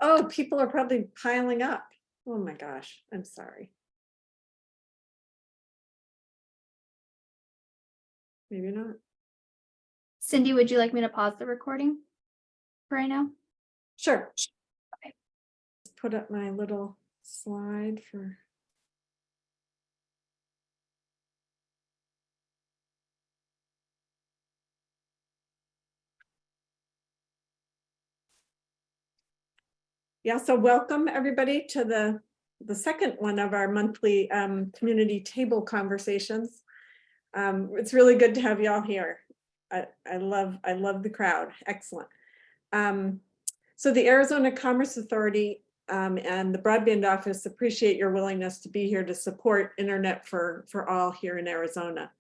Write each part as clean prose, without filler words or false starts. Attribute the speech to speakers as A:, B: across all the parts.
A: Oh, people are probably piling up. Oh my gosh, I'm sorry. Maybe not.
B: Cindy, would you like me to pause the recording for right now?
A: Sure.
B: Okay.
A: Put up my little slide for. Yeah, so welcome everybody to the second one of our monthly community table conversations. It's really good to have you all here. I love the crowd. Excellent. So the Arizona Commerce Authority and the Broadband Office appreciate your willingness to be here to support internet for all here in Arizona.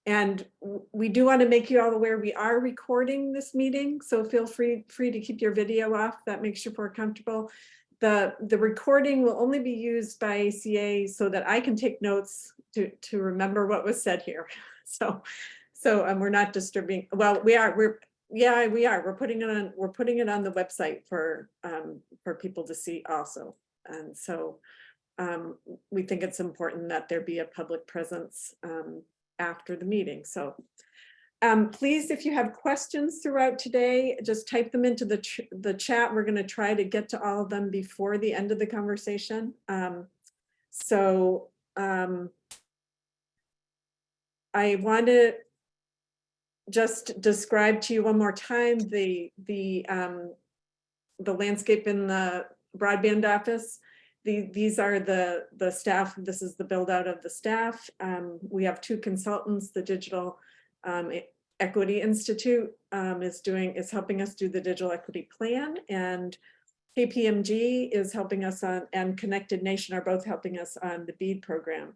A: And we do want to make you all aware we are recording this meeting, so feel free to keep your video off. That makes you more comfortable. The recording will only be used by ACA so that I can take notes to remember what was said here. So we're not disturbing. Well, we are. We're putting it on. We're putting it on the website for people to see also. And so we think it's important that there be a public presence after the meeting. So please, if you have questions throughout today, just type them into the chat. We're going to try to get to all of them before the end of the conversation. I want to just describe to you one more time the landscape in the Broadband Office. These are the staff. This is the build out of the staff. We have two consultants. The Digital Equity Institute is helping us do the Digital Equity Plan, and KPMG is helping us on, and Connected Nation are both helping us on the BEAD program.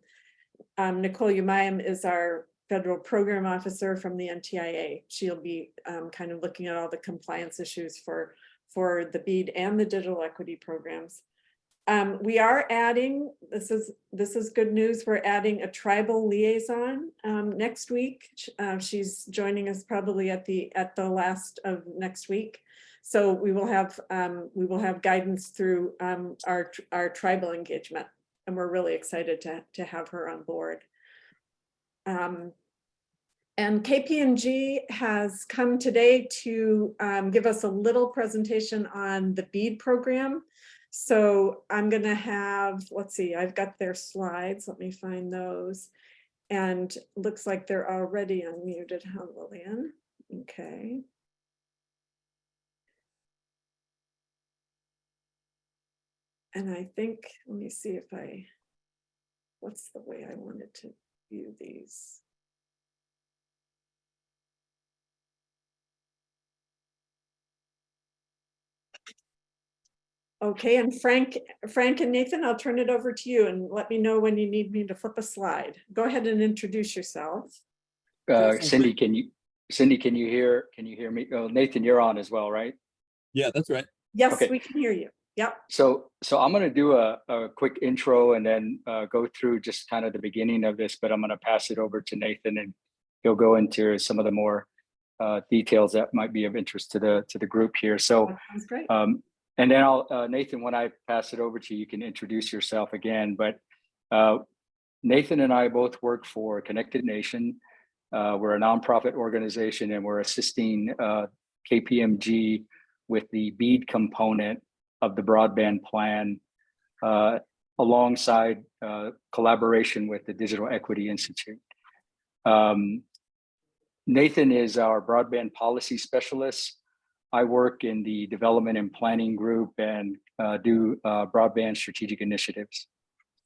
A: Nicole Umayim is our federal program officer from the NTIA. She'll be kind of looking at all the compliance issues for the BEAD and the digital equity programs. We are adding, this is good news, we're adding a tribal liaison next week. She's joining us probably at the last of next week. So we will have guidance through our tribal engagement, and we're really excited to have her on board. And KPMG has come today to give us a little presentation on the BEAD program. So I'm going to have, let's see, I've got their slides. Let me find those. And looks like they're already unmuted, huh, Lillian? Okay. And I think, let me see if what's the way I wanted to view these? Okay, and Frank and Nathan, I'll turn it over to you and let me know when you need me to flip a slide. Go ahead and introduce yourself.
C: Cindy, can you hear me? Oh, Nathan, you're on as well, right?
D: Yeah, that's right.
A: Yes,
C: okay.
A: We can hear you. Yep.
C: So I'm going to do a quick intro and then go through just kind of the beginning of this, but I'm going to pass it over to Nathan and he'll go into some of the more details that might be of interest to the group here. So
A: that sounds great.
C: And then Nathan, when I pass it over to you, you can introduce yourself again. But Nathan and I both work for Connected Nation. We're a nonprofit organization, and we're assisting KPMG with the BEAD component of the broadband plan, alongside collaboration with the Digital Equity Institute. Nathan is our broadband policy specialist. I work in the development and planning group and do broadband strategic initiatives.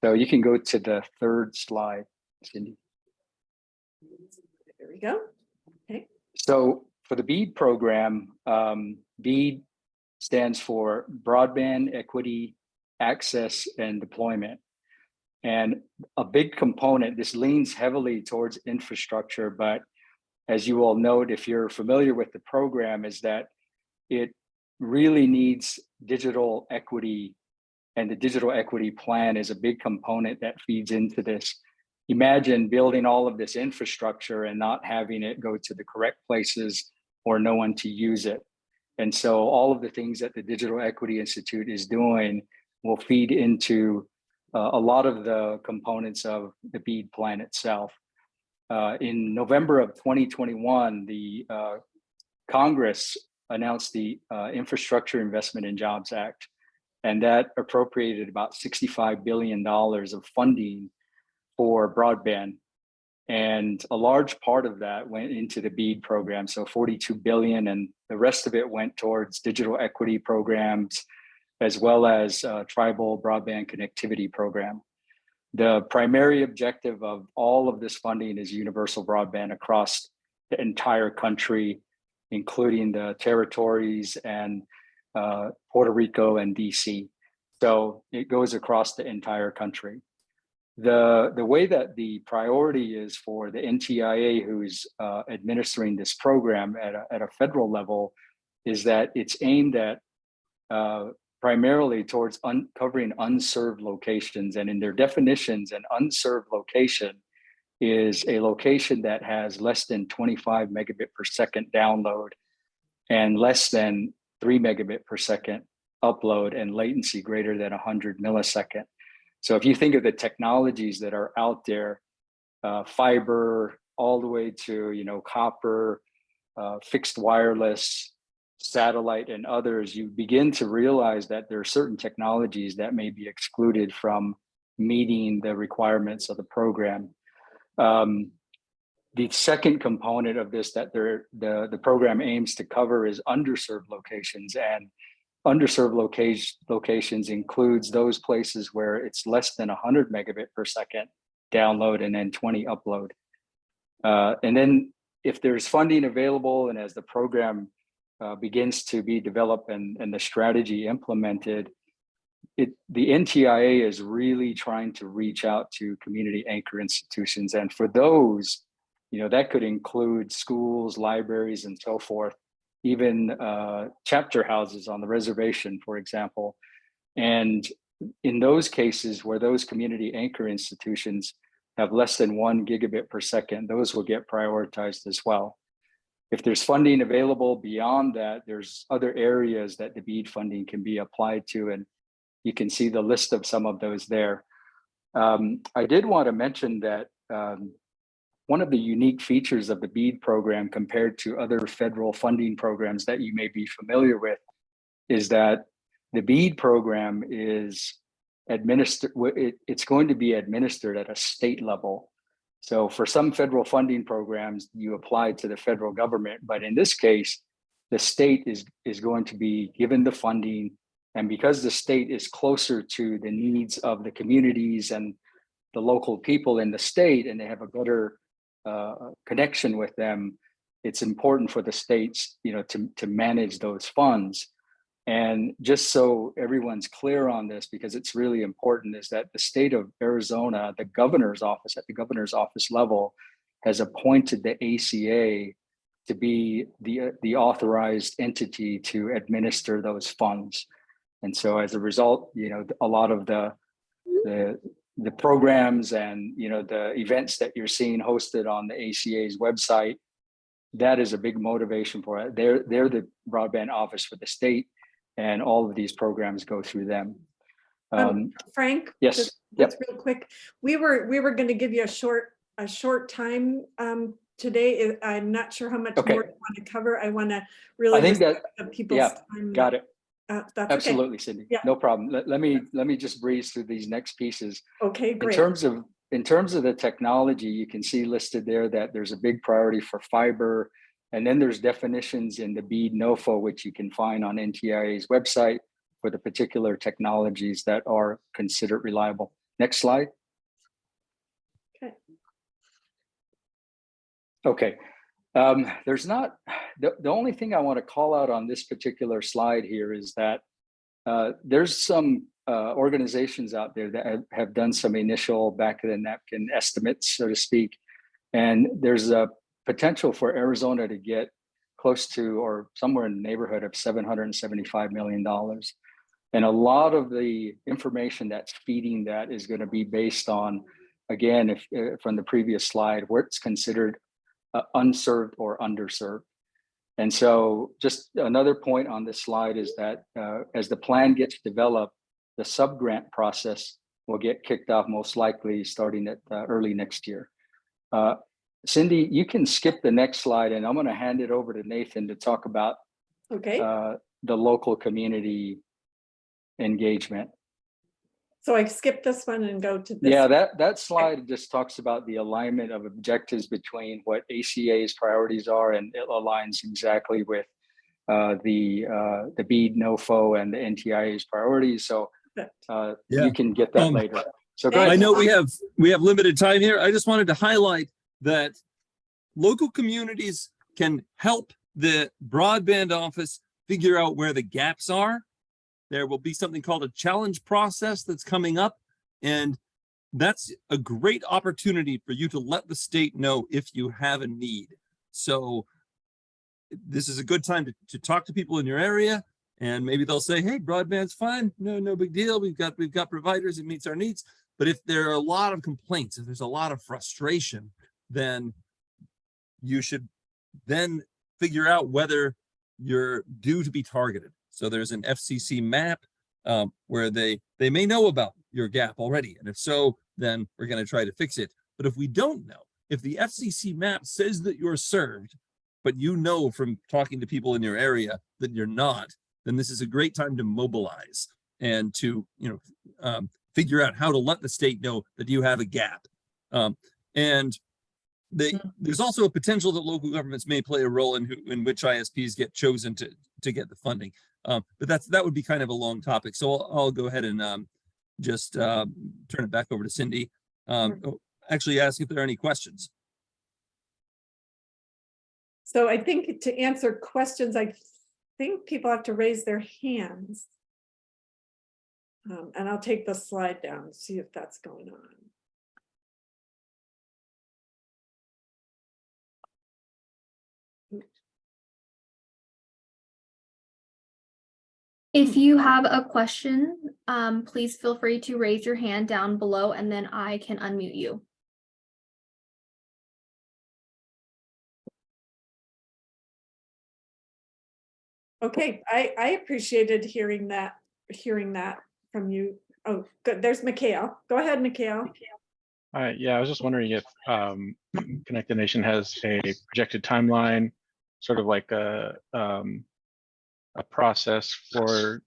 C: So you can go to the third slide, Cindy.
A: There we go. Okay.
C: So for the BEAD program, BEAD stands for Broadband Equity, Access, and Deployment. And a big component, this leans heavily towards infrastructure, but as you all note, if you're familiar with the program, is that it really needs digital equity, and the digital equity plan is a big component that feeds into this. Imagine building all of this infrastructure and not having it go to the correct places or no one to use it. And so all of the things that the Digital Equity Institute is doing will feed into a lot of the components of the BEAD plan itself. In November of 2021, the Congress announced the Infrastructure Investment and Jobs Act, and that appropriated about $65 billion of funding for broadband. And a large part of that went into the BEAD program, so 42 billion, and the rest of it went towards digital equity programs, as well as tribal broadband connectivity program. The primary objective of all of this funding is universal broadband across the entire country, including the territories and Puerto Rico and DC. So it goes across the entire country. The way that the priority is for the NTIA, who's administering this program at a federal level, is that it's aimed at primarily towards covering unserved locations. And in their definitions, an unserved location is a location that has less than 25 megabit per second download and less than 3 megabit per second upload and latency greater than 100 millisecond. So if you think of the technologies that are out there, fiber all the way to copper, fixed wireless, satellite, and others, you begin to realize that there are certain technologies that may be excluded from meeting the requirements of the program. The second component of this that the program aims to cover is underserved locations, and underserved locations includes those places where it's less than 100 megabit per second download and then 20 upload. And then if there's funding available and as the program begins to be developed and the strategy implemented, the NTIA is really trying to reach out to community anchor institutions. And for those, that could include schools, libraries, and so forth, even chapter houses on the reservation, for example. And in those cases where those community anchor institutions have less than 1 gigabit per second, those will get prioritized as well. If there's funding available beyond that, there's other areas that the BEAD funding can be applied to, and you can see the list of some of those there. I did want to mention that one of the unique features of the BEAD program compared to other federal funding programs that you may be familiar with is that the BEAD program is administered, it's going to be administered at a state level. So for some federal funding programs, you apply to the federal government, but in this case, the state is going to be given the funding. And because the state is closer to the needs of the communities and the local people in the state, and they have a better connection with them, it's important for the states, to manage those funds. And just so everyone's clear on this, because it's really important, is that the state of Arizona, the governor's office at the governor's office level, has appointed the ACA to be the authorized entity to administer those funds. And so as a result, a lot of the programs and the events that you're seeing hosted on the ACA's website, that is a big motivation for it. They're the broadband office for the state, and all of these programs go through them.
A: Frank,
C: yes,
A: just real quick. We were going to give you a short time today. I'm not sure how much more you want to cover. I want to really respect people's time.
C: Got it.
A: That's
C: absolutely,
A: okay.
C: Cindy.
A: Yeah.
C: No problem. Let me just breeze through these next pieces.
A: Okay, great.
C: In terms of the technology, you can see listed there that there's a big priority for fiber, and then there's definitions in the BEAD NOFO, which you can find on NTIA's website for the particular technologies that are considered reliable. Next slide. Okay. There's not, the only thing I want to call out on this particular slide here is that there's some organizations out there that have done some initial back of the napkin estimates, so to speak. And there's a potential for Arizona to get close to or somewhere in the neighborhood of $775 million. And a lot of the information that's feeding that is going to be based on, again, from the previous slide, where it's considered unserved or underserved. And so just another point on this slide is that as the plan gets developed, the sub-grant process will get kicked off most likely starting at early next year. Cindy, you can skip the next slide, and I'm going to hand it over to Nathan to talk about the local community engagement.
A: So I skip this one and go to this.
C: Yeah, that slide just talks about the alignment of objectives between what ACA's priorities are, and it aligns exactly with the BEAD, NOFO, and the NTIA's priorities. So you can get that later. So go ahead.
D: I know we have limited time here. I just wanted to highlight that local communities can help the broadband office figure out where the gaps are. There will be something called a challenge process that's coming up, and that's a great opportunity for you to let the state know if you have a need. So this is a good time to talk to people in your area, and maybe they'll say, hey, broadband's fine, no big deal, we've got providers, it meets our needs. But if there are a lot of complaints, if there's a lot of frustration, then you should then figure out whether you're due to be targeted. So there's an FCC map where they may know about your gap already. And if so, then we're going to try to fix it. But if we don't know, if the FCC map says that you're served, but you know from talking to people in your area that you're not, then this is a great time to mobilize and to figure out how to let the state know that you have a gap. And there's also a potential that local governments may play a role in which ISPs get chosen to get the funding. But that would be kind of a long topic. So I'll go ahead and just turn it back over to Cindy. Actually ask if there are any questions.
A: So I think to answer questions, I think people have to raise their hands. And I'll take the slide down and see if that's going on.
B: If you have a question, please feel free to raise your hand down below, and then I can unmute you.
A: Okay, I appreciated hearing that from you. Oh, good. There's Mikhail. Go ahead, Mikhail.
E: Yeah, I was just wondering if Connected Nation has a projected timeline, sort of like a process for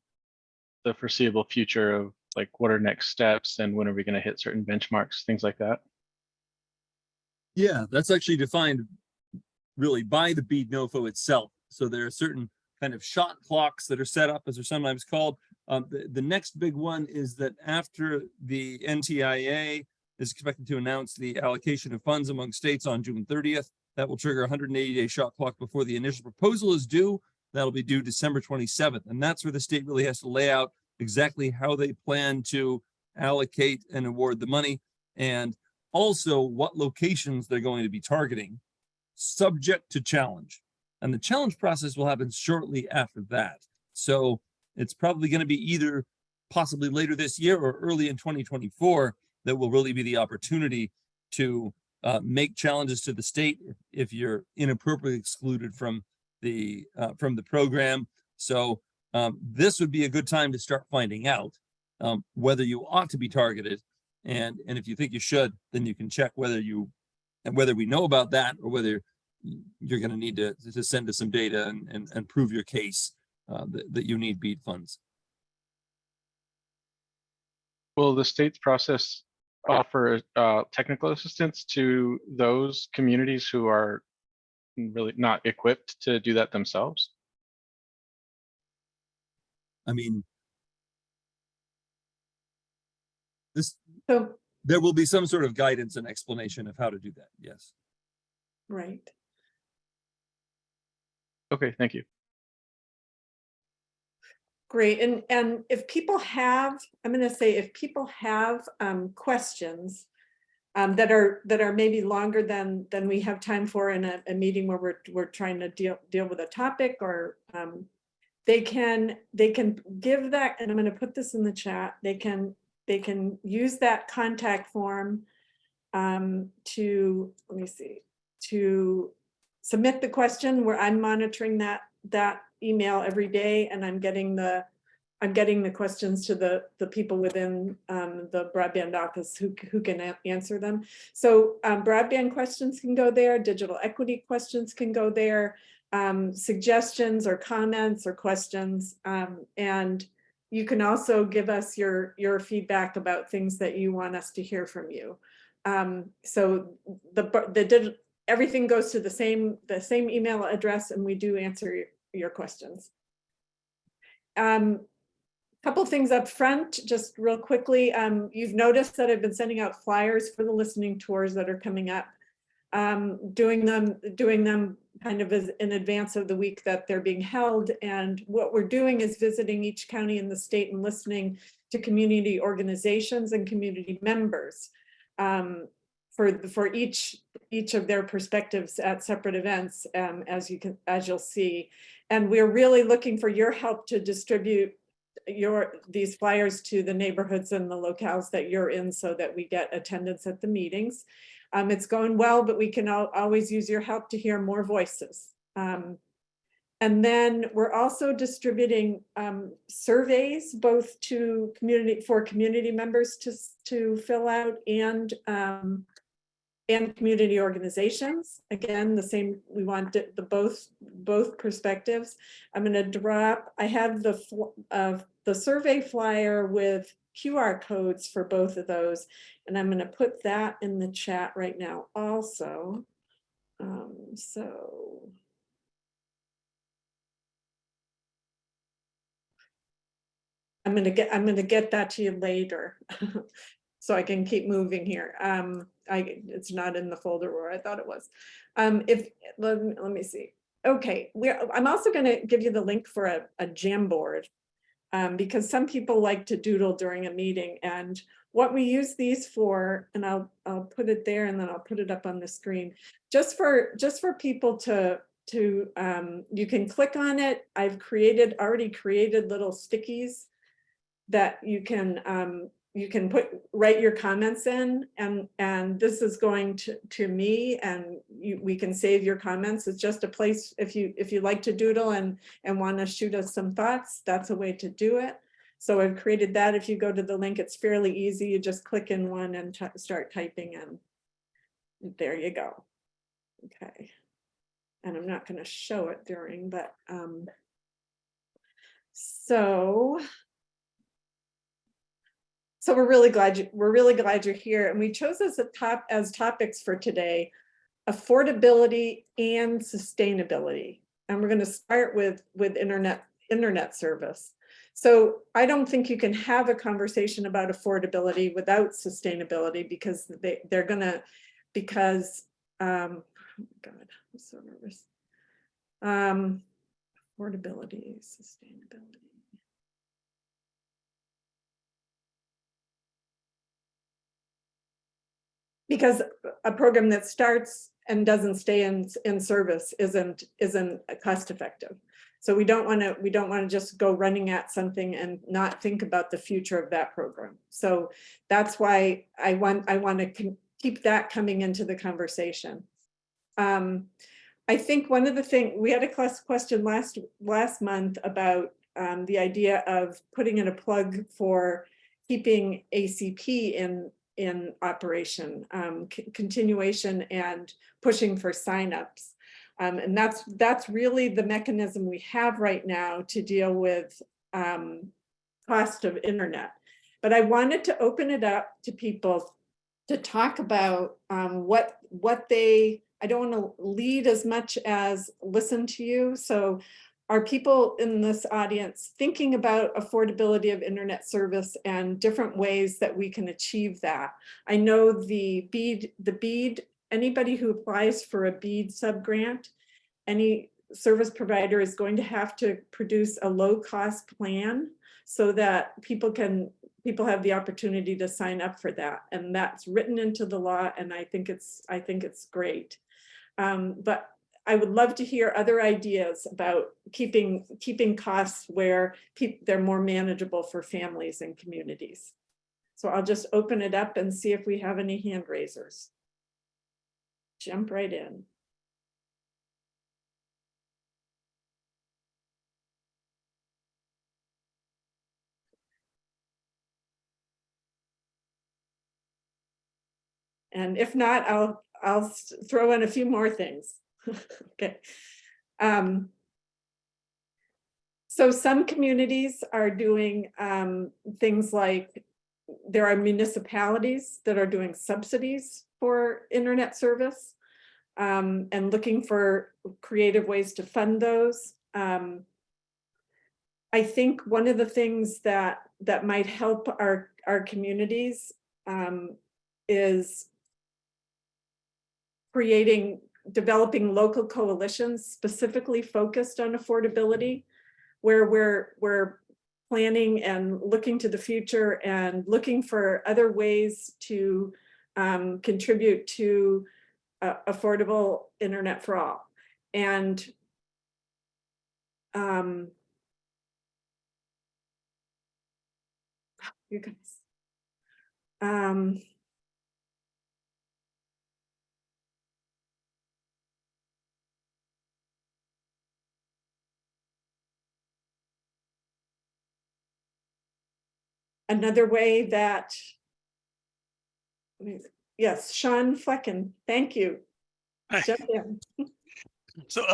E: the foreseeable future of like what are next steps and when are we going to hit certain benchmarks, things like that.
D: Yeah, that's actually defined really by the BEAD NOFO itself. So there are certain kind of shot clocks that are set up, as they're sometimes called. The next big one is that after the NTIA is expected to announce the allocation of funds among states on June 30th, that will trigger a 180-day shot clock before the initial proposal is due. That'll be due December 27th. And that's where the state really has to lay out exactly how they plan to allocate and award the money, and also what locations they're going to be targeting, subject to challenge. And the challenge process will happen shortly after that. So it's probably going to be either possibly later this year or early in 2024 that will really be the opportunity to make challenges to the state if you're inappropriately excluded from the program. So this would be a good time to start finding out whether you ought to be targeted, and if you think you should, then you can check whether we know about that or whether you're going to need to send us some data and prove your case that you need BEAD funds.
E: Will the state's process offer technical assistance to those communities who are really not equipped to do that themselves?
D: I mean,
A: So,
D: there will be some sort of guidance and explanation of how to do that. Yes.
A: right.
E: Okay, thank you.
A: Great. And if people have, I'm going to say, if people have questions that are maybe longer than we have time for in a meeting where we're trying to deal with a topic, or they can give that, and I'm going to put this in the chat. They can use that contact form to, let me see, to submit the question where I'm monitoring that email every day, and I'm getting the questions to the people within the broadband office who can answer them. So broadband questions can go there, digital equity questions can go there, suggestions or comments or questions, and you can also give us your feedback about things that you want us to hear from you. So everything goes to the same email address, and we do answer your questions. Couple things up front, just real quickly. You've noticed that I've been sending out flyers for the listening tours that are coming up, doing them kind of as in advance of the week that they're being held. And what we're doing is visiting each county in the state and listening to community organizations and community members for each of their perspectives at separate events, as you'll see. And we're really looking for your help to distribute these flyers to the neighborhoods and the locales that you're in, so that we get attendance at the meetings. It's going well, but we can always use your help to hear more voices. And then we're also distributing surveys, both to community members to fill out, and community organizations. Again, the same, we want both perspectives. I'm going to drop, I have the survey flyer with QR codes for both of those, and I'm going to put that in the chat right now also. So I'm going to get that to you later. So I can keep moving here. It's not in the folder where I thought it was. Let me see. Okay, I'm also going to give you the link for a Jamboard, because some people like to doodle during a meeting. And what we use these for, and I'll put it there, and then I'll put it up on the screen, just for people to you can click on it. I've already created little stickies that you can write your comments in, and this is going to me, and we can save your comments. It's just a place, if you like to doodle and want to shoot us some thoughts, that's a way to do it. So I've created that. If you go to the link, it's fairly easy. You just click in one and start typing in. There you go. Okay. And I'm not going to show it during, but So we're really glad you're here, and we chose as topics for today affordability and sustainability, and we're going to start with internet service. So I don't think you can have a conversation about affordability without sustainability, because they're gonna oh God, I'm so nervous. Affordability, sustainability. Because a program that starts and doesn't stay in service isn't cost effective. So we don't want to just go running at something and not think about the future of that program. So that's why I want to keep that coming into the conversation. I think one of the things, we had a question last month about the idea of putting in a plug for keeping ACP in operation, continuation, and pushing for signups. And that's really the mechanism we have right now to deal with cost of internet. But I wanted to open it up to people to talk about what they, I don't want to lead as much as listen to you. So are people in this audience thinking about affordability of internet service and different ways that we can achieve that? I know the BEAD, anybody who applies for a BEAD subgrant, any service provider is going to have to produce a low cost plan so that people have the opportunity to sign up for that. And that's written into the law, and I think it's great. But I would love to hear other ideas about keeping costs where they're more manageable for families and communities. So I'll just open it up and see if we have any hand raisers. Jump right in. And if not, I'll throw in a few more things. Okay. So some communities are doing things like, there are municipalities that are doing subsidies for internet service and looking for creative ways to fund those. I think one of the things that might help our communities is developing local coalitions specifically focused on affordability, where we're planning and looking to the future and looking for other ways to contribute to affordable internet for all. And you guys, another way that, yes, Sean Flecken, thank you.
F: Hi.
A: Jump in.
F: So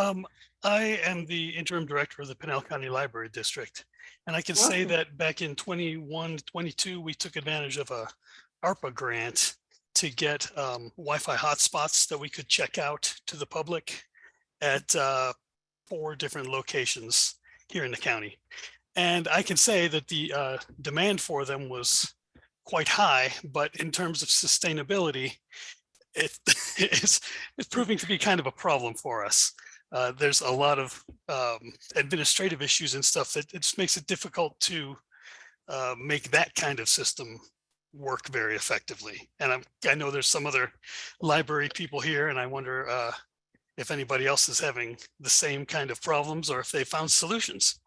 F: I am the interim director of the Pinell County Library District. And I can say
A: Awesome.
F: that back in 21, 22, we took advantage of a ARPA grant to get Wi-Fi hotspots that we could check out to the public at 4 different locations here in the county. And I can say that the demand for them was quite high, but in terms of sustainability, it's proving to be kind of a problem for us. There's a lot of administrative issues and stuff that it just makes it difficult to make that kind of system work very effectively. And I know there's some other library people here, and I wonder if anybody else is having the same kind of problems or if they found solutions.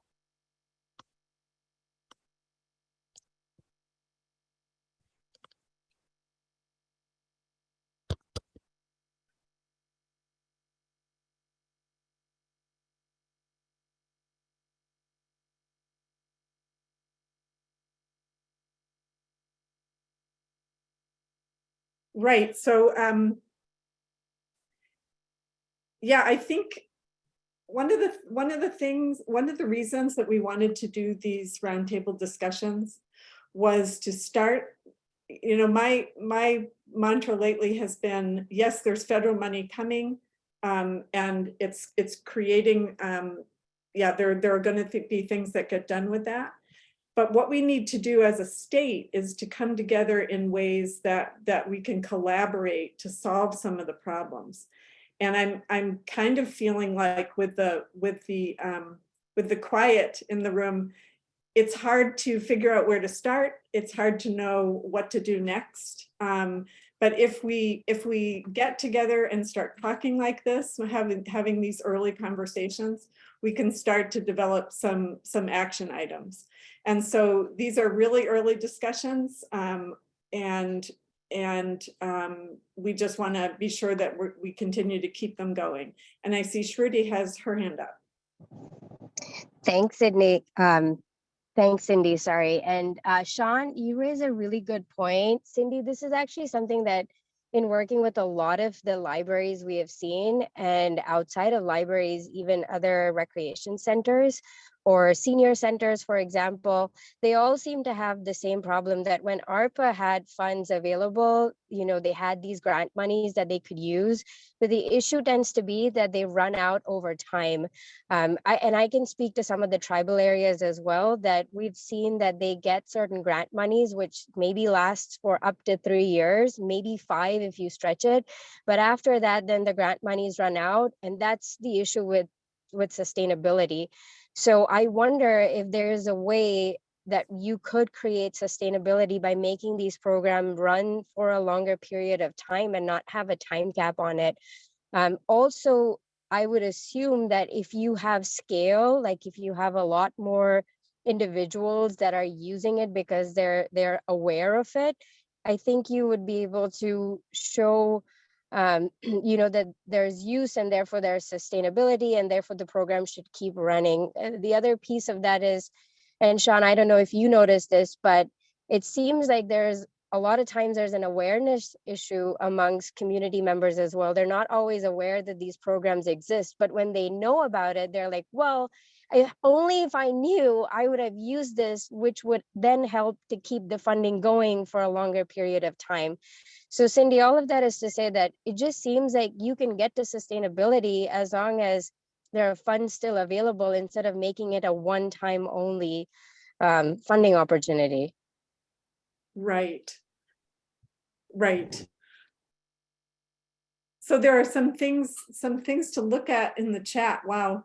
A: Right. So, yeah, I think one of the reasons that we wanted to do these roundtable discussions was to start, you know, my mantra lately has been, yes, there's federal money coming, and it's creating, yeah, there are going to be things that get done with that. But what we need to do as a state is to come together in ways that we can collaborate to solve some of the problems. And I'm kind of feeling like with the quiet in the room, it's hard to figure out where to start. It's hard to know what to do next. But if we get together and start talking like this, having these early conversations, we can start to develop some action items. And so these are really early discussions, and we just want to be sure that we continue to keep them going. And I see Shruti has her hand up.
G: Thanks, Sydney. Thanks, Cindy. Sorry. And Sean, you raise a really good point. Cindy, this is actually something that in working with a lot of the libraries we have seen, and outside of libraries, even other recreation centers or senior centers, for example, they all seem to have the same problem, that when ARPA had funds available, you know, they had these grant monies that they could use, but the issue tends to be that they run out over time. I can speak to some of the tribal areas as well, that we've seen that they get certain grant monies, which maybe lasts for up to 3 years, maybe 5 if you stretch it. But after that, then the grant monies run out. And that's the issue with sustainability. So I wonder if there's a way that you could create sustainability by making these programs run for a longer period of time and not have a time cap on it. Also, I would assume that if you have scale, like if you have a lot more individuals that are using it because they're aware of it, I think you would be able to show you know, that there's use and therefore there's sustainability, and therefore the program should keep running. The other piece of that is, and Sean, I don't know if you noticed this, but it seems like there's a lot of times there's an awareness issue amongst community members as well. They're not always aware that these programs exist, but when they know about it, they're like, well, only if I knew, I would have used this, which would then help to keep the funding going for a longer period of time. So Cindy, all of that is to say that it just seems like you can get to sustainability as long as there are funds still available instead of making it a one-time only funding opportunity.
A: Right. Right. So there are some things to look at in the chat. Wow.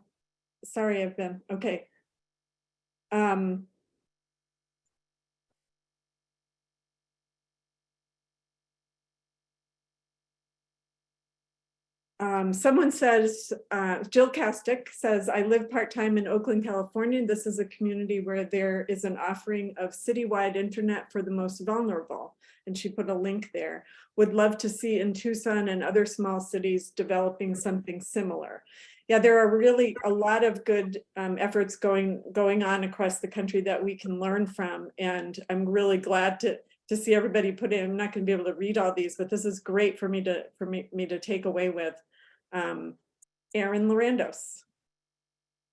A: Sorry, I've been, okay. Someone says, Jill Kastick says, I live part-time in Oakland, California. This is a community where there is an offering of citywide internet for the most vulnerable. And she put a link there. Would love to see in Tucson and other small cities developing something similar. Yeah, there are really a lot of good efforts going on across the country that we can learn from. And I'm really glad to see everybody put in. I'm not going to be able to read all these, but this is great for me to take away with. Erin Lorandos.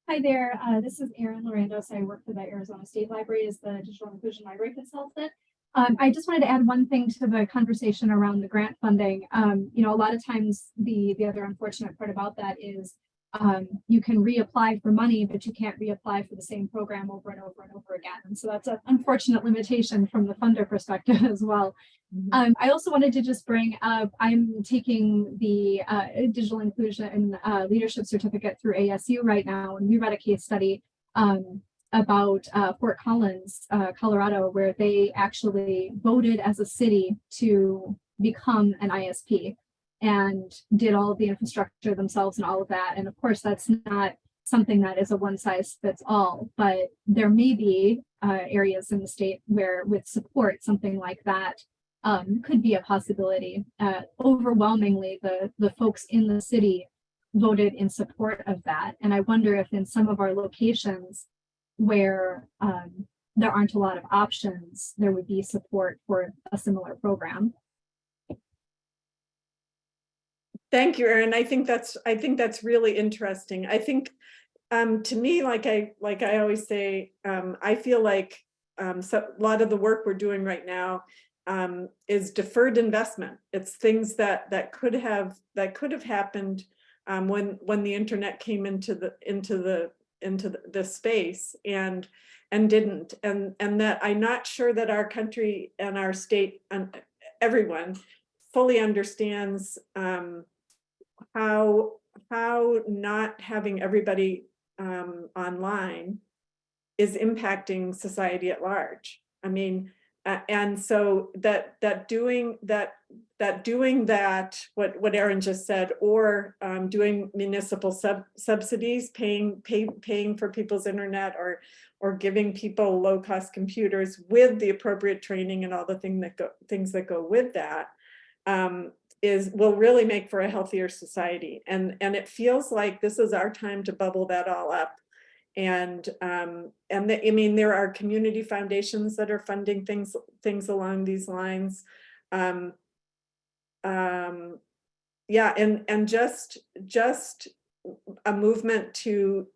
H: Hi there, this is Erin Lorandos. I work for the Arizona State Library as the Digital Inclusion Library Consultant. I just wanted to add one thing to the conversation around the grant funding. You know, a lot of times the other unfortunate part about that is you can reapply for money, but you can't reapply for the same program over and over and over again. And so that's an unfortunate limitation from the funder perspective as well.
A: Mm-hmm.
H: I also wanted to just bring up, I'm taking the Digital Inclusion Leadership Certificate through ASU right now, and we read a case study about Fort Collins, Colorado, where they actually voted as a city to become an ISP and did all of the infrastructure themselves and all of that. And of course, that's not something that is a one size fits all, but there may be areas in the state where with support, something like that could be a possibility. Overwhelmingly, the folks in the city voted in support of that. And I wonder if in some of our locations where there aren't a lot of options, there would be support for a similar program.
A: Thank you, Erin. I think that's really interesting. I think to me, like I always say, I feel like so a lot of the work we're doing right now is deferred investment. It's things that could have happened when the internet came into the space and didn't, and that I'm not sure that our country and our state and everyone fully understands how not having everybody online is impacting society at large. I mean, and so that doing that, what Erin just said, or doing municipal subsidies, paying for people's internet, or giving people low-cost computers with the appropriate training and all the things that go with that, will really make for a healthier society. And it feels like this is our time to bubble that all up. And I mean, there are community foundations that are funding things along these lines. Yeah, and just a movement to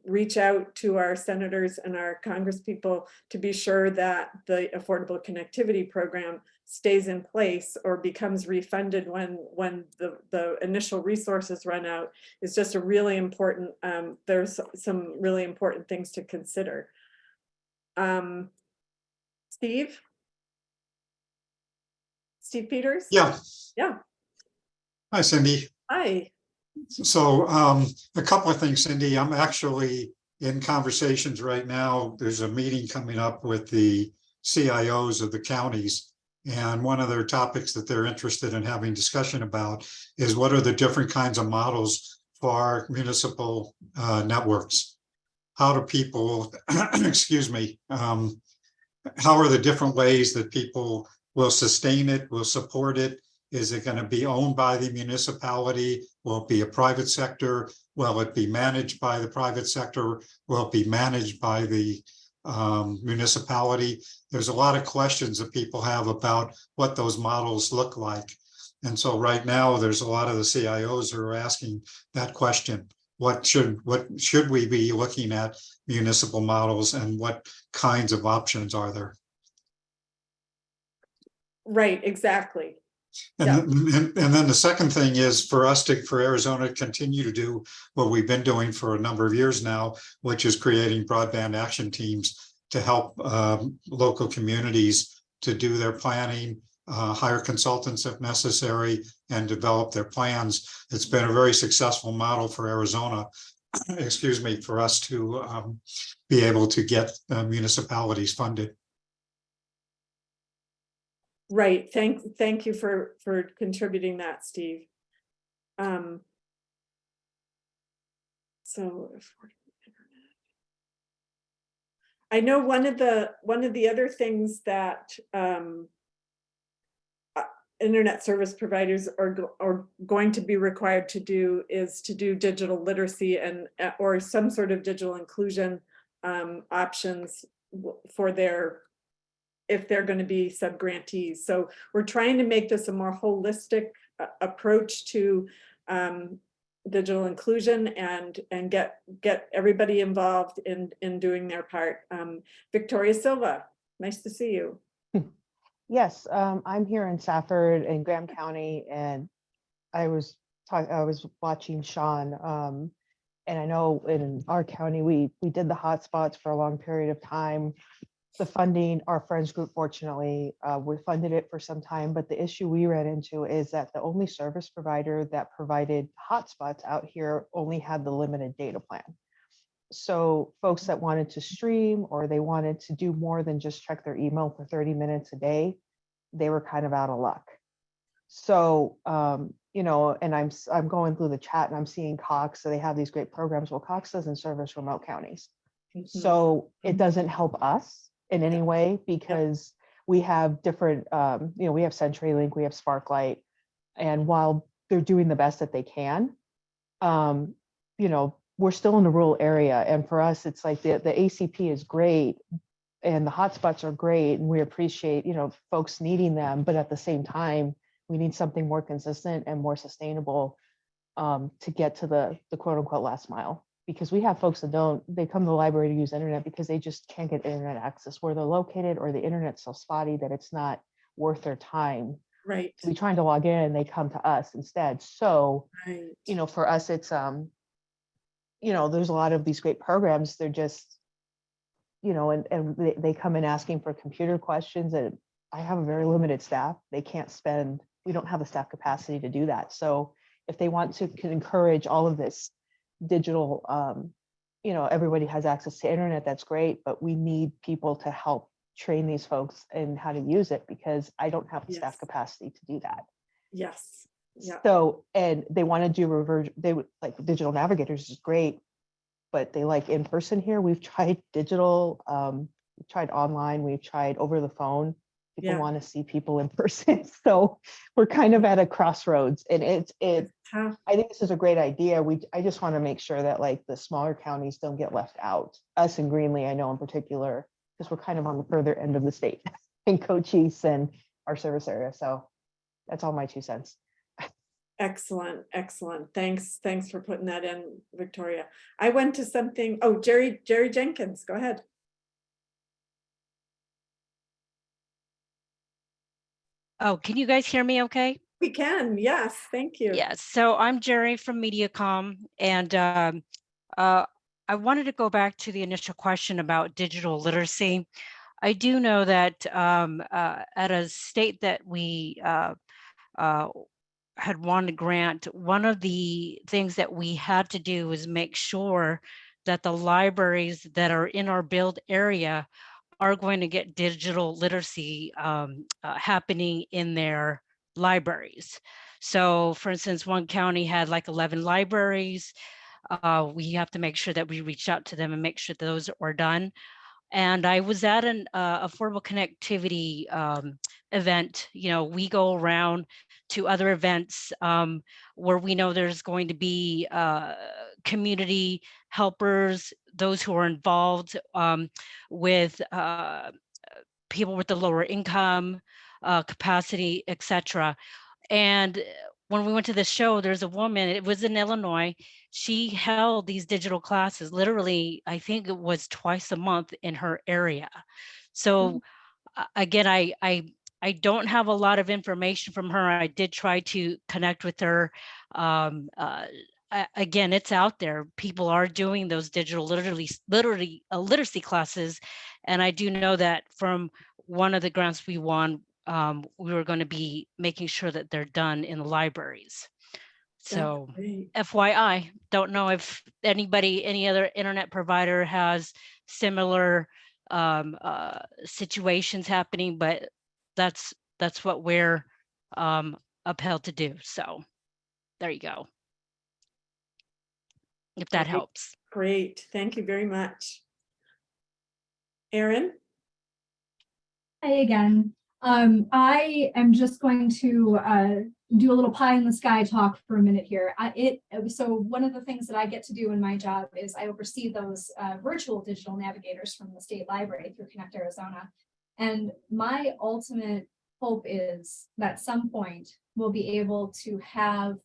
A: reach out to our senators and our congresspeople to be sure that the Affordable Connectivity Program stays in place or becomes refunded when the initial resources run out is just a really important, there's some really important things to consider. Steve Peters?
I: Yeah.
A: Yeah.
I: Hi, Cindy.
A: Hi.
I: So a couple of things, Cindy. I'm actually in conversations right now. There's a meeting coming up with the CIOs of the counties. And one of their topics that they're interested in having discussion about is what are the different kinds of models for municipal networks? How do people, excuse me, how are the different ways that people will sustain it, will support it? Is it going to be owned by the municipality? Will it be a private sector? Will it be managed by the private sector? Will it be managed by the municipality. There's a lot of questions that people have about what those models look like. And so right now, there's a lot of the CIOs who are asking that question. What should we be looking at municipal models, and what kinds of options are there?
A: Right, exactly.
I: And,
A: Yeah.
I: and then the second thing is for Arizona to continue to do what we've been doing for a number of years now, which is creating broadband action teams to help local communities to do their planning, hire consultants if necessary, and develop their plans. It's been a very successful model for Arizona, excuse me, for us to be able to get municipalities funded.
A: Right. Thank you for contributing that, Steve. So I know one of the other things that internet service providers are going to be required to do is to do digital literacy and or some sort of digital inclusion options for their, if they're going to be sub-grantees. So we're trying to make this a more holistic approach to digital inclusion and get everybody involved in doing their part. Victoria Silva, nice to see you.
J: Yes, I'm here in Safford and Graham County, and I was watching Sean, and I know in our county we did the hotspots for a long period of time. The funding, our friends group, fortunately, we funded it for some time, but the issue we ran into is that the only service provider that provided hotspots out here only had the limited data plan. So folks that wanted to stream or they wanted to do more than just check their email for 30 minutes a day, they were kind of out of luck. So, you know, and I'm going through the chat and I'm seeing Cox, so they have these great programs. Well, Cox doesn't service remote counties. So it doesn't help us in any way, because we have different, you know, we have CenturyLink, we have Sparklight, and while they're doing the best that they can, you know, we're still in the rural area. And for us, it's like the ACP is great and the hotspots are great. And we appreciate, you know, folks needing them. But at the same time, we need something more consistent and more sustainable to get to the quote unquote last mile. Because we have folks that they come to the library to use internet because they just can't get internet access where they're located, or the internet's so spotty that it's not worth their time.
A: Right.
J: To be trying to log in, they come to us instead. So,
A: Right.
J: you know, for us, it's, you know, there's a lot of these great programs. They're just, you know, and they come in asking for computer questions, and I have a very limited staff. We don't have the staff capacity to do that. So if they want to encourage all of this digital, you know, everybody has access to internet, that's great, but we need people to help train these folks in how to use it, because I don't have the staff capacity to do that.
A: Yes. Yeah.
J: So, and they want to do they would like digital navigators is great, but they like in person here. We've tried digital, we've tried online, we've tried over the phone. People want to see people in person. So we're kind of at a crossroads, and I think this is a great idea. I just want to make sure that like the smaller counties don't get left out. Us in Greenlee, I know in particular, because we're kind of on the further end of the state in Cochise and our service area. So that's all my 2 cents.
A: Excellent. Excellent. Thanks for putting that in, Victoria. I went to something. Oh, Jerry Jenkins, go ahead.
K: Oh, can you guys hear me okay?
A: We can, yes, thank you.
K: Yes, so I'm Jerry from MediaCom, and I wanted to go back to the initial question about digital literacy. I do know that at a state that we had won a grant, one of the things that we had to do was make sure that the libraries that are in our build area are going to get digital literacy happening in their libraries. So for instance, one county had like 11 libraries. We have to make sure that we reach out to them and make sure those are done. And I was at an affordable connectivity event. You know, we go around to other events where we know there's going to be community helpers those who are involved with people with the lower income capacity, etc. And when we went to the show, there's a woman, it was in Illinois. She held these digital classes, literally, I think it was twice a month in her area. So again, I don't have a lot of information from her. I did try to connect with her. Again, it's out there. People are doing those digital literacy classes. And I do know that from one of the grants we won, we were going to be making sure that they're done in the libraries. So FYI, don't know if any other internet provider has similar situations happening, but that's what we're upheld to do. So there you go. If that helps.
A: Great, thank you very much. Erin?
H: Hi again. I am just going to do a little pie in the sky talk for a minute here. So one of the things that I get to do in my job is I oversee those virtual digital navigators from the state library through Connect Arizona. And my ultimate hope is that at some point we'll be able to have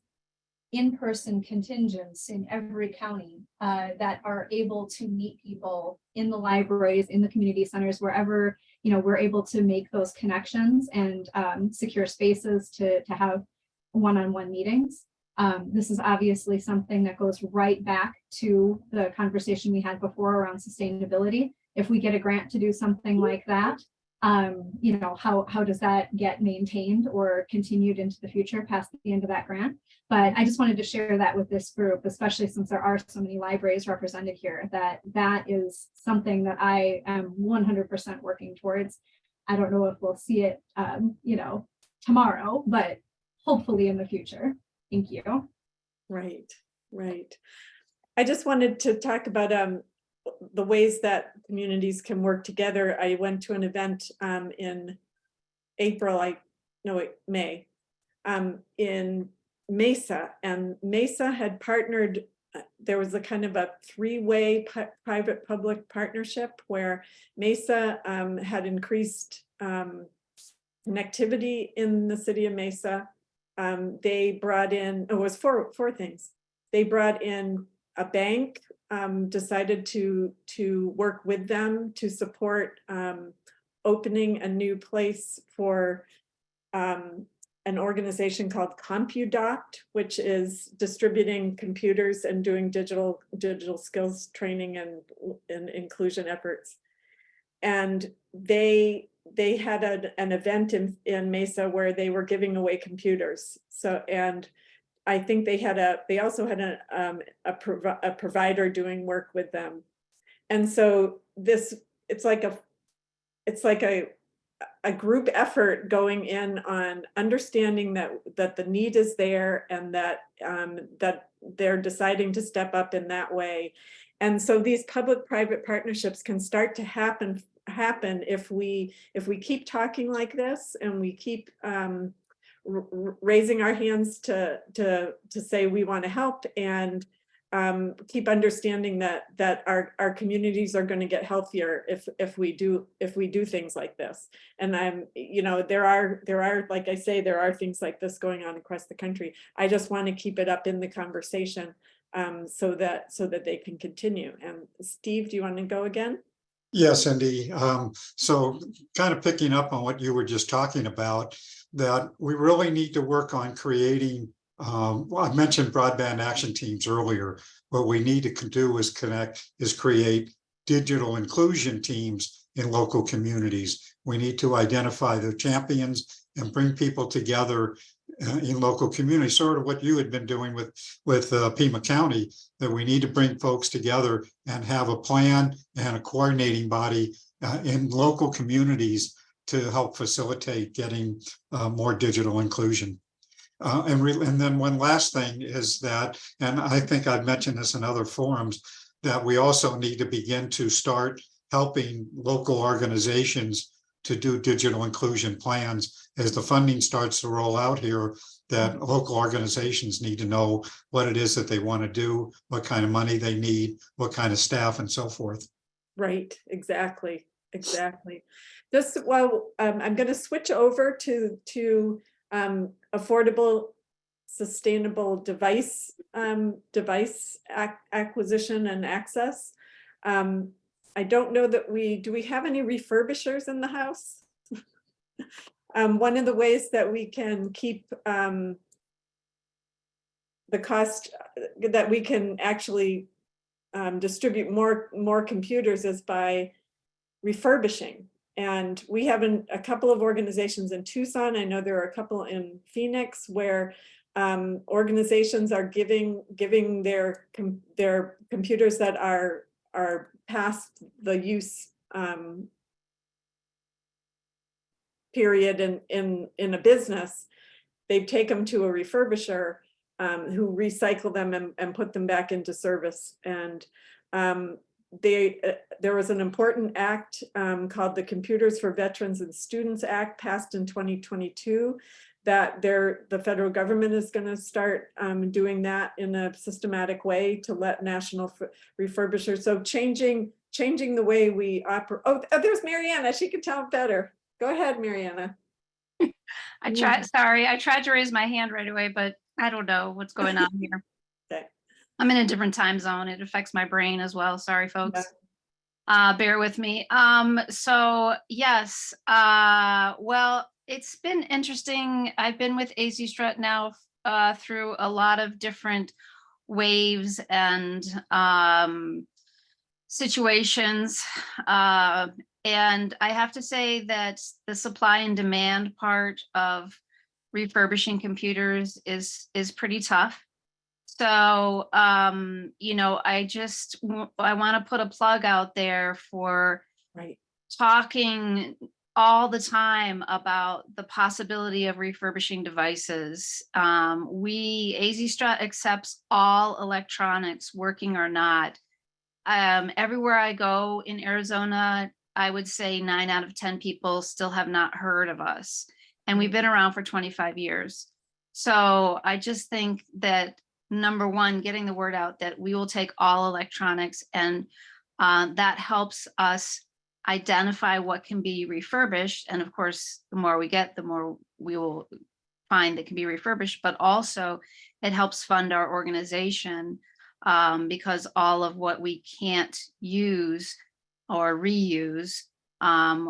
H: in-person contingents in every county that are able to meet people in the libraries, in the community centers, wherever we're able to make those connections and secure spaces to have one-on-one meetings. This is obviously something that goes right back to the conversation we had before around sustainability. If we get a grant to do something like that, how does that get maintained or continued into the future past the end of that grant? But I just wanted to share that with this group, especially since there are so many libraries represented here, that is something that I am 100% working towards. I don't know if we'll see it, tomorrow, but hopefully in the future. Thank you.
A: Right. I just wanted to talk about the ways that communities can work together. I went to an event in May, in Mesa, and Mesa had partnered. There was a kind of a three-way private-public partnership where Mesa had increased connectivity in the city of Mesa. They brought in, it was four things. They brought in a bank, decided to work with them to support opening a new place for an organization called CompuDoct, which is distributing computers and doing digital skills training and inclusion efforts. And they had an event in Mesa where they were giving away computers. So, and I think they also had a provider doing work with them. And so it's like a group effort going in on understanding that the need is there and that they're deciding to step up in that way. And so these public-private partnerships can start to happen if we keep talking like this and we keep raising our hands to say we want to help, and keep understanding that our communities are going to get healthier if we do things like this. And there are, like I say, there are things like this going on across the country. I just want to keep it up in the conversation so that they can continue. And Steve, do you want to go again?
I: Yes, Cindy. So kind of picking up on what you were just talking about, that we really need to work on creating, I mentioned broadband action teams earlier. What we need to do is create digital inclusion teams in local communities. We need to identify the champions and bring people together in local communities, sort of what you had been doing with Pima County, that we need to bring folks together and have a plan and a coordinating body in local communities to help facilitate getting more digital inclusion. And then one last thing is that, and I think I've mentioned this in other forums, that we also need to begin to start helping local organizations to do digital inclusion plans as the funding starts to roll out here, that local organizations need to know what it is that they want to do, what kind of money they need, what kind of staff, and so forth.
A: Right, exactly. This, well, I'm going to switch over to affordable, sustainable device acquisition and access. I don't know that do we have any refurbishers in the house? One of the ways that we can keep the cost, that we can actually distribute more computers is by refurbishing. And we have a couple of organizations in Tucson. I know there are a couple in Phoenix where organizations are giving their computers that are past the use period in a business. They take them to a refurbisher who recycle them and put them back into service. And there was an important act called the Computers for Veterans and Students Act, passed in 2022, that the federal government is going to start doing that in a systematic way to let national refurbishers. So changing the way we operate. Oh, there's Mariana. She can tell better. Go ahead, Mariana.
L: I tried to raise my hand right away, but I don't know what's going on here.
A: Okay.
L: I'm in a different time zone. It affects my brain as well. Sorry, folks. Bear with me. So yes, well, it's been interesting. I've been with AZ Strut now through a lot of different waves and situations. And I have to say that the supply and demand part of refurbishing computers is pretty tough. So, you know, I want to put a plug out there for talking all the time about the possibility of refurbishing devices. AZ Strut accepts all electronics, working or not. Everywhere I go in Arizona, I would say 9 out of 10 people still have not heard of us. And we've been around for 25 years. So I just think that, number one, getting the word out that we will take all electronics, and that helps us identify what can be refurbished. And of course, the more we get, the more we will find that can be refurbished, but also it helps fund our organization because all of what we can't use or reuse,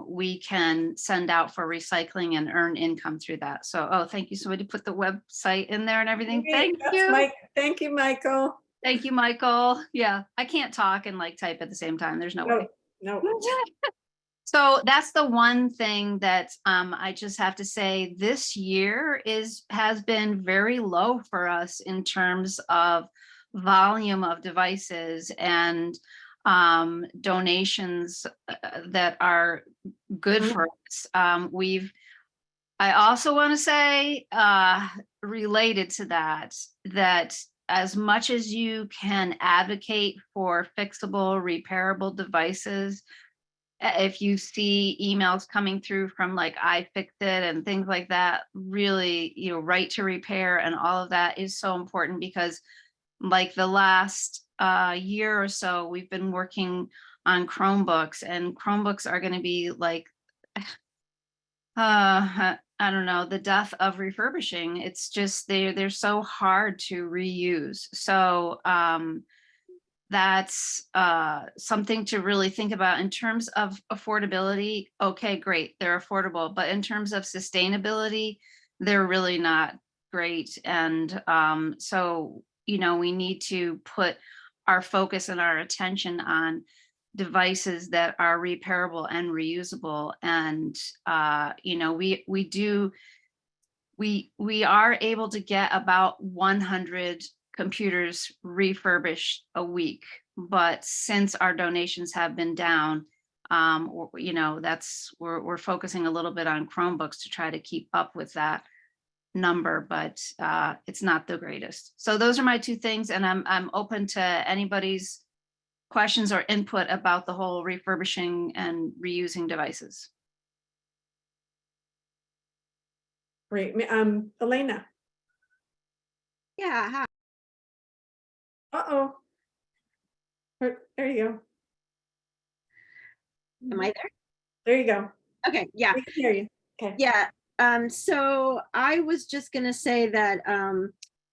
L: we can send out for recycling and earn income through that. So, thank you. Somebody put the website in there and everything. Thank you.
A: Thank you, Michael.
L: Thank you, Michael. Yeah, I can't talk and like type at the same time. There's no way.
A: No.
L: So that's the one thing that I just have to say, this year has been very low for us in terms of volume of devices and donations that are good for us. I also want to say, related to that as much as you can advocate for fixable, repairable devices, if you see emails coming through from like iFixit and things like that, really, you know, right to repair and all of that is so important, because like the last year or so, we've been working on Chromebooks, and Chromebooks are going to be like, I don't know, the death of refurbishing. It's just they're so hard to reuse. So that's something to really think about in terms of affordability. Okay, great, they're affordable, but in terms of sustainability, they're really not great. And so, you know, we need to put our focus and our attention on devices that are repairable and reusable. And you know, we are able to get about 100 computers refurbished a week, but since our donations have been down, you know, we're focusing a little bit on Chromebooks to try to keep up with that number, but it's not the greatest. So those are my two things, and I'm open to anybody's questions or input about the whole refurbishing and reusing devices.
A: Great. Elena.
M: Yeah, hi.
A: Uh-oh. There you go.
M: Am I there?
A: There you go.
M: Okay, yeah.
A: We can hear you. Okay.
M: Yeah. So I was just gonna say that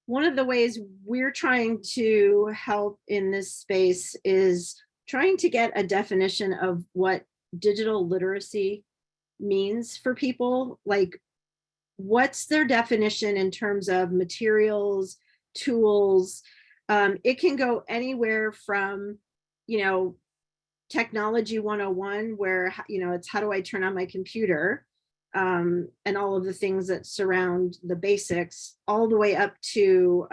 M: one of the ways we're trying to help in this space is trying to get a definition of what digital literacy means for people. Like, what's their definition in terms of materials, tools? It can go anywhere from, you know, technology 101, where, you know, it's how do I turn on my computer, and all of the things that surround the basics, all the way up to,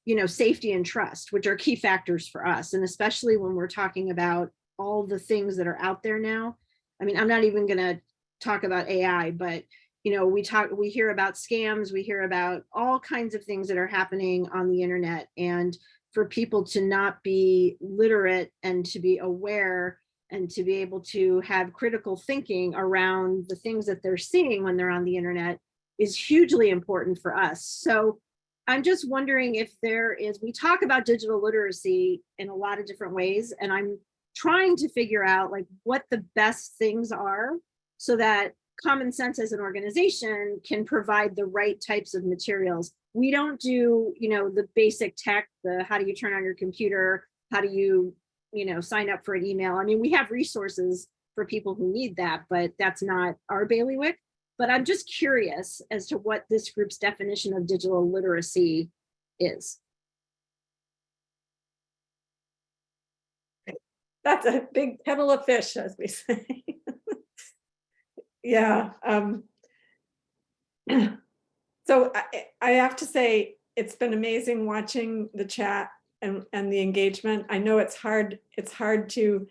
M: you know, safety and trust, which are key factors for us. And especially when we're talking about all the things that are out there now. I mean, I'm not even going to talk about AI, but, you know, we hear about scams, we hear about all kinds of things that are happening on the internet. And for people to not be literate and to be aware and to be able to have critical thinking around the things that they're seeing when they're on the internet is hugely important for us. So I'm just wondering if there is, we talk about digital literacy in a lot of different ways, and I'm trying to figure out like what the best things are so that Common Sense as an organization can provide the right types of materials. We don't do, you know, the basic tech, the how do you turn on your computer, how do you, you know, sign up for an email. I mean, we have resources for people who need that, but that's not our bailiwick. But I'm just curious as to what this group's definition of digital literacy is.
A: That's a big kettle of fish, as we say. Yeah. So I have to say, it's been amazing watching the chat and the engagement. I know it's hard to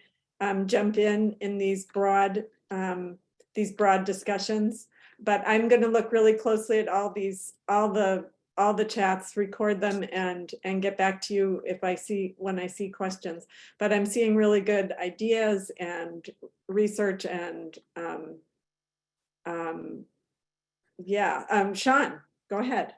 A: jump in these broad discussions, but I'm going to look really closely at all the chats, record them, and get back to you when I see questions. But I'm seeing really good ideas and research and yeah. Sean, go ahead.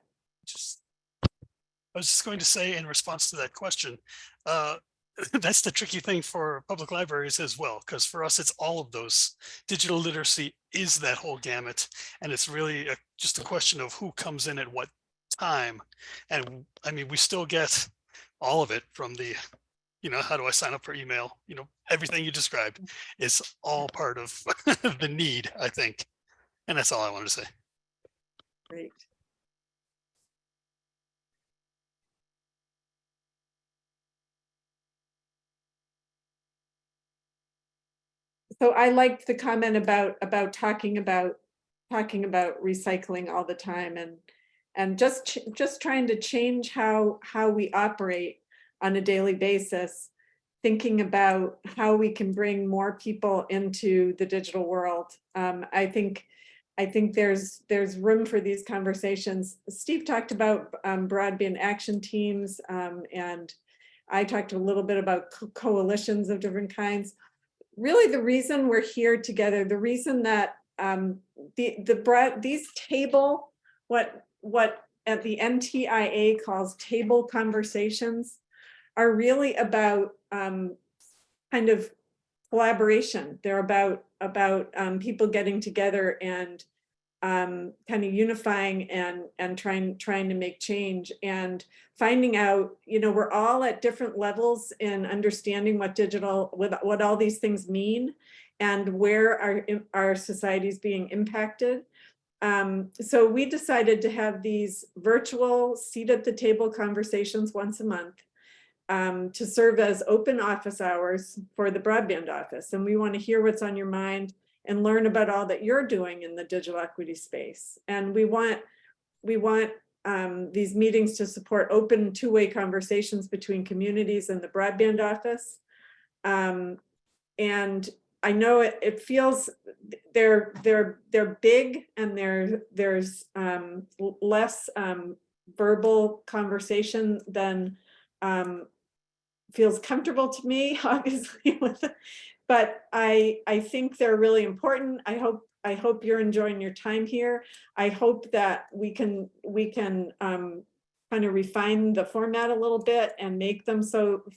F: I was just going to say in response to that question, that's the tricky thing for public libraries as well, because for us, it's all of those. Digital literacy is that whole gamut, and it's really just a question of who comes in at what time. And I mean, we still get all of it from the, you know, how do I sign up for email? You know, everything you described is all part of the need, I think. And that's all I wanted to say.
A: Great. So I liked the comment about talking about recycling all the time, and just trying to change how we operate on a daily basis, thinking about how we can bring more people into the digital world. I think there's room for these conversations. Steve talked about broadband action teams, and I talked a little bit about coalitions of different kinds. Really, the reason we're here together, the reason that these table, what at the NTIA calls table conversations, are really about kind of collaboration. They're about people getting together and kind of unifying and trying to make change and finding out, you know, we're all at different levels in understanding what all these things mean and where our society is being impacted. So we decided to have these virtual seat at the table conversations once a month to serve as open office hours for the broadband office. And we want to hear what's on your mind and learn about all that you're doing in the digital equity space. And we want these meetings to support open two-way conversations between communities and the broadband office. And I know it feels they're big, and there's less verbal conversation than feels comfortable to me, obviously, but I think they're really important. I hope you're enjoying your time here. I hope that we can kind of refine the format a little bit and make them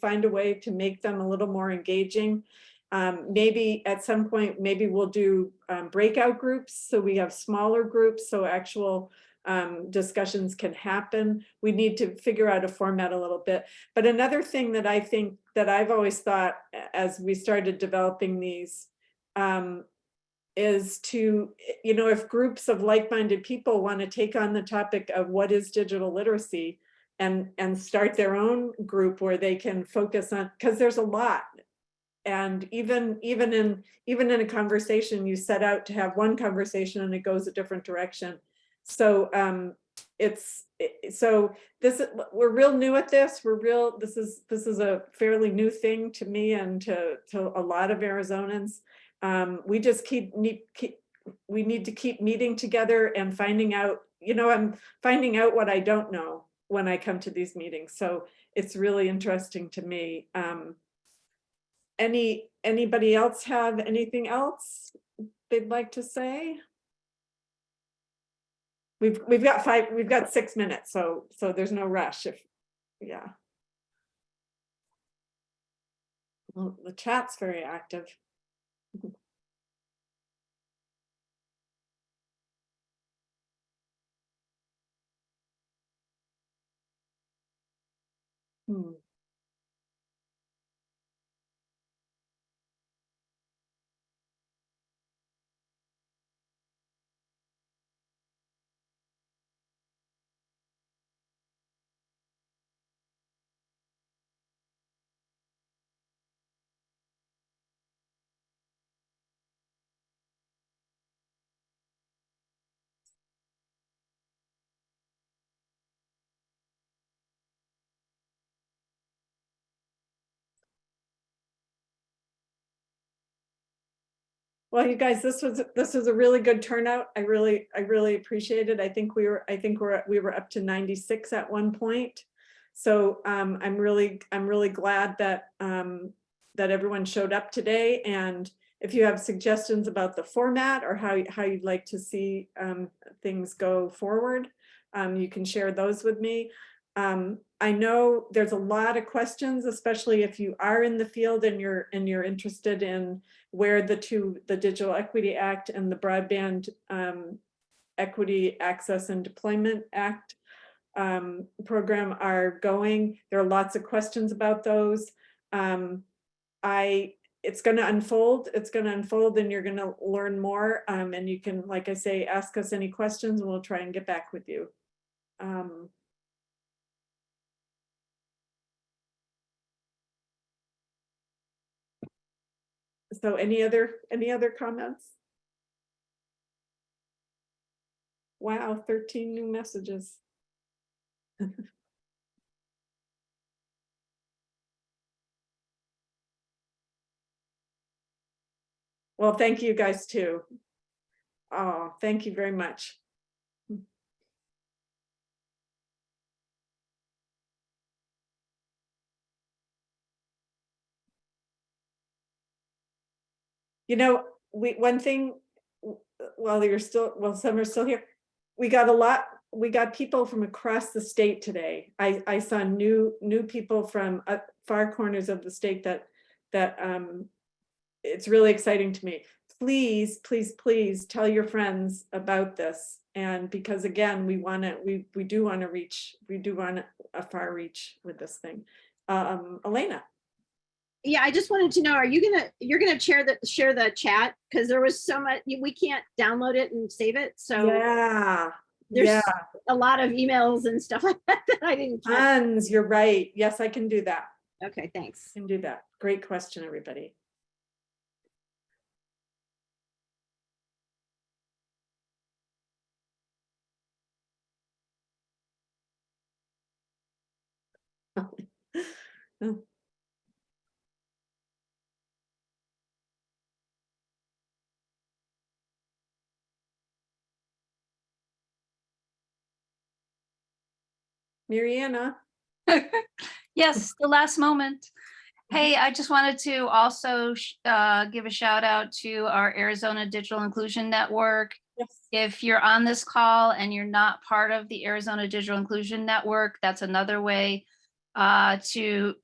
A: find a way to make them a little more engaging. Maybe at some point, maybe we'll do breakout groups, so we have smaller groups, so actual discussions can happen. We need to figure out a format a little bit. But another thing that I think that I've always thought as we started developing these is to, if groups of like-minded people want to take on the topic of what is digital literacy and start their own group where they can focus on, because there's a lot. And even in a conversation, you set out to have one conversation and it goes a different direction. So we're real new at this. This is a fairly new thing to me and to a lot of Arizonans. We just we need to keep meeting together and finding out, I'm finding out what I don't know when I come to these meetings. So it's really interesting to me. Anybody else have anything else they'd like to say? We've got 6 minutes, so there's no rush. Yeah. Well, the chat's very active. Well, you guys, this was a really good turnout. I really appreciate it. I think we were up to 96 at one point. So I'm really glad that that everyone showed up today. And if you have suggestions about the format or how you'd like to see things go forward, you can share those with me. I know there's a lot of questions, especially if you are in the field and you're interested in where the Digital Equity Act and the Broadband Equity Access and Deployment Act program are going. There are lots of questions about those. It's going to unfold. It's going to unfold, and you're going to learn more. And you can, like I say, ask us any questions, and we'll try and get back with you. So any other comments? Wow, 13 new messages. Well, thank you guys too. Oh, thank you very much. One thing, some are still here. We got people from across the state today. I saw new people from far corners of the state that it's really exciting to me. Please tell your friends about this. And because again, we do want a far reach with this thing. Elena.
M: Yeah, I just wanted to know, you're gonna share the chat, because there was so much, we can't download it and save it. So there's a lot of emails and stuff like that I didn't catch.
A: Tons, you're right. Yes, I can do that.
M: Okay, thanks.
A: I can do that. Great question, everybody. Mariana.
L: Yes, the last moment. Hey, I just wanted to also give a shout out to our Arizona Digital Inclusion Network.
A: Yes.
L: If you're on this call and you're not part of the Arizona Digital Inclusion Network, that's another way to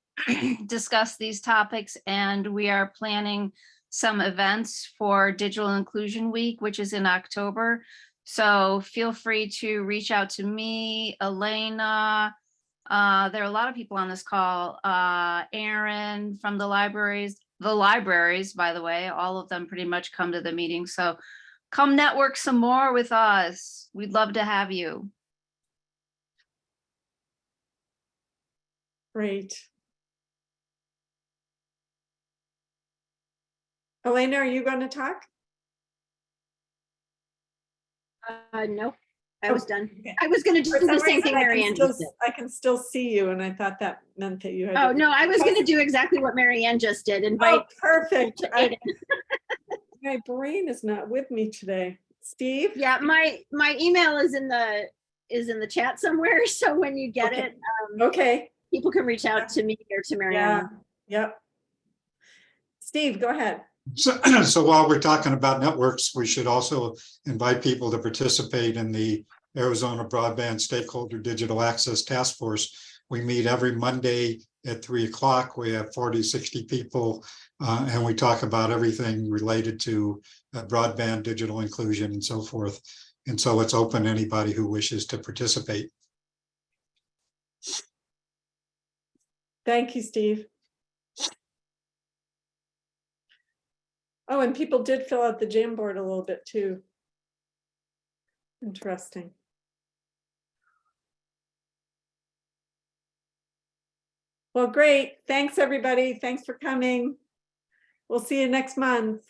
L: discuss these topics. And we are planning some events for Digital Inclusion Week, which is in October. So feel free to reach out to me, Elena. There are a lot of people on this call. Aaron from the libraries, by the way, all of them pretty much come to the meeting. So come network some more with us. We'd love to have you.
A: Great. Elena, are you going to talk?
M: No, I was done.
A: Okay.
M: I was gonna do
A: For some
M: the same
A: reason,
M: thing Mary Ann just did.
A: I can still see you, and I thought that meant that you had.
M: Oh,
A: to-
M: no, I was gonna do exactly what Mary Ann just did, invite.
A: Oh, perfect.
M: people to aid it.
A: My brain is not with me today. Steve?
M: Yeah, my email is in the chat somewhere, so when you get
A: Okay.
M: it,
A: Okay.
M: people can reach out to me or to Mary Ann.
A: Yeah. Yep. Steve, go ahead.
I: So while we're talking about networks, we should also invite people to participate in the Arizona Broadband Stakeholder Digital Access Task Force. We meet every Monday at 3 o'clock. We have 40, 60 people, and we talk about everything related to broadband, digital inclusion, and so forth. And so it's open to anybody who wishes to participate.
A: Thank you, Steve. Oh, and people did fill out the Jamboard a little bit too. Interesting. Well, great. Thanks, everybody. Thanks for coming. We'll see you next month.